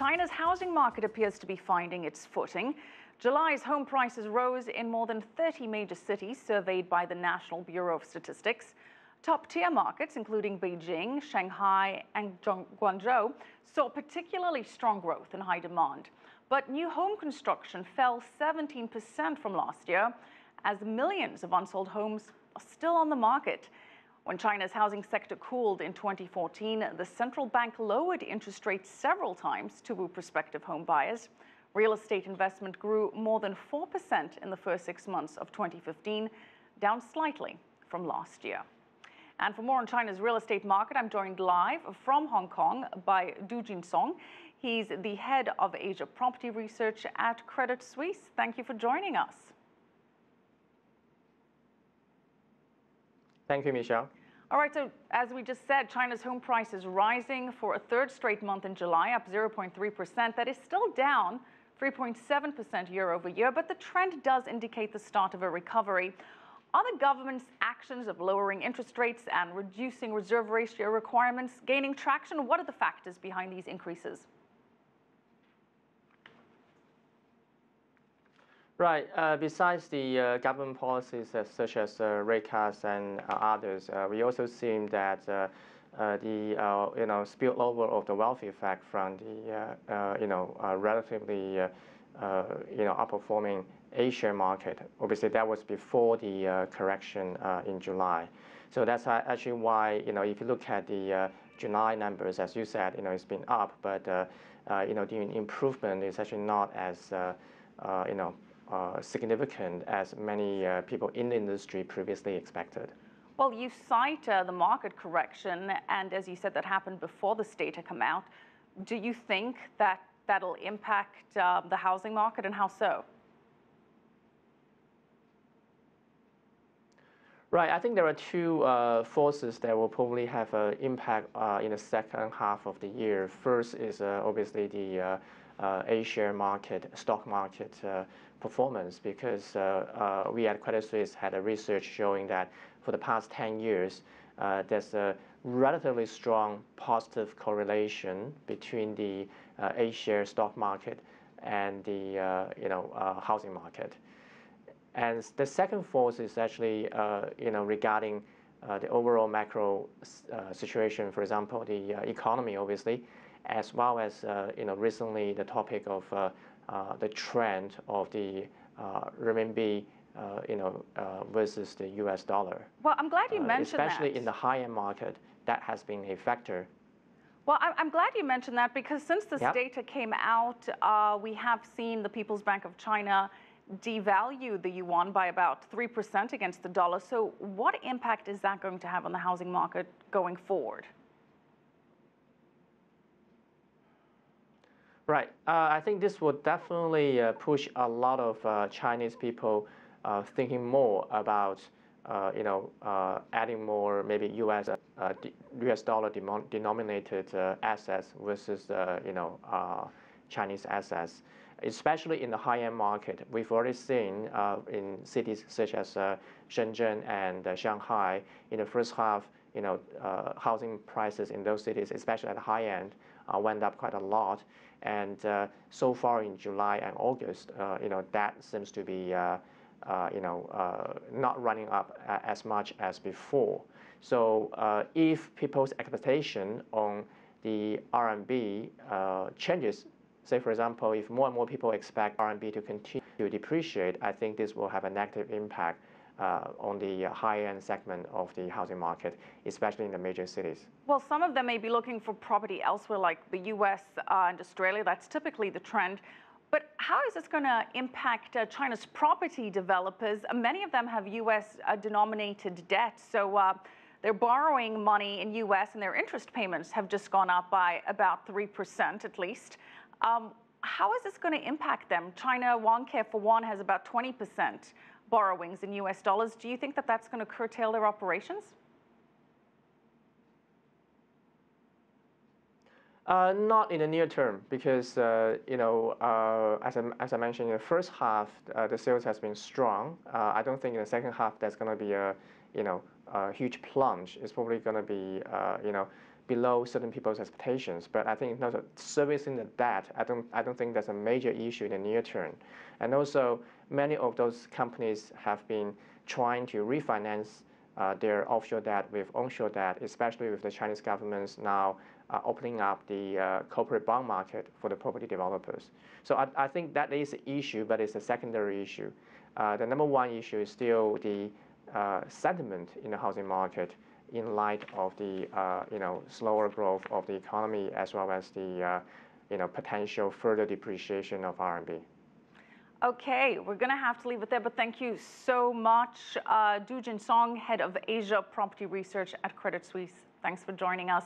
China's housing market appears to be finding its footing. July's home prices rose in more than 30 major cities surveyed by the National Bureau of Statistics. Top-tier markets, including Beijing, Shanghai, and Guangzhou, saw particularly strong growth and high demand. But new home construction fell 17% from last year, as millions of unsold homes are still on the market. When China's housing sector cooled in 2014, the central bank lowered interest rates several times to woo prospective home buyers. Real estate investment grew more than 4% in the first 6 months of 2015, down slightly from last year. And for more on China's real estate market, I'm joined live from Hong Kong by Jinsong. He's the head of Asia Property Research at Credit Suisse. Thank you for joining us. Thank you, Michelle. All right, so as we just said, China's home price is rising for a third straight month in July, up 0.3%. That is still down 3.7% year over year, but the trend does indicate the start of a recovery. Are the government's actions of lowering interest rates and reducing reserve ratio requirements gaining traction? What are the factors behind these increases? Right. Besides the government policies such as rate cuts and others, we also see that the spillover of the wealth effect from the relatively outperforming Asia market. Obviously, that was before the correction in July. So that's actually why if you look at the July numbers, as you said, it's been up, but the improvement is actually not as significant as many people in the industry previously expected. Well, you cite the market correction, and as you said, that happened before this data come out. Do you think that that'll impact the housing market, and how so? Right. I think there are two forces that will probably have an impact in the second half of the year. First is obviously the Asia market, stock market performance, because we at Credit Suisse had a research showing that for the past 10 years, there's a relatively strong positive correlation between the Asia stock market and the housing market. And the second force is actually regarding the overall macro situation. For example, the economy, obviously, as well as recently the topic of the trend of the renminbi versus the US dollar. Well, I'm glad you mentioned that. Especially in the high-end market, that has been a factor. Well, I'm glad you mentioned that, because since this data came out, we have seen the People's Bank of China devalue the yuan by about 3% against the dollar. So what impact is that going to have on the housing market going forward? Right. I think this will definitely push a lot of Chinese people thinking more about adding more maybe US dollar denominated assets versus Chinese assets, especially in the high-end market. We've already seen in cities such as Shenzhen and Shanghai in the first half, housing prices in those cities, especially at the high end, went up quite a lot. And so far in July and August, that seems to be not running up as much as before. So if people's expectation on the RMB changes, say for example, if more and more people expect RMB to continue to depreciate, I think this will have a negative impact on the high-end segment of the housing market, especially in the major cities. Well, some of them may be looking for property elsewhere, like the US and Australia. That's typically the trend. But how is this going to impact China's property developers? Many of them have US-denominated debt, so they're borrowing money in US, and their interest payments have just gone up by about 3% at least. How is this going to impact them? China Wangcare, for one, has about 20% borrowings in US dollars. Do you think that that's going to curtail their operations? Not in the near term, because as I mentioned, in the first half, the sales has been strong. I don't think in the second half there's going to be a huge plunge. It's probably going to be below certain people's expectations. But I think in terms of servicing the debt, I don't think that's a major issue in the near term. And also, many of those companies have been trying to refinance their offshore debt with onshore debt, especially with the Chinese government's now opening up the corporate bond market for the property developers. So I think that is an issue, but it's a secondary issue. The number one issue is still the sentiment in the housing market in light of the slower growth of the economy, as well as the potential further depreciation of RMB. Okay, we're going to have to leave it there, but thank you so much. Jinsong, Head of Asia Property Research at Credit Suisse. Thanks for joining us.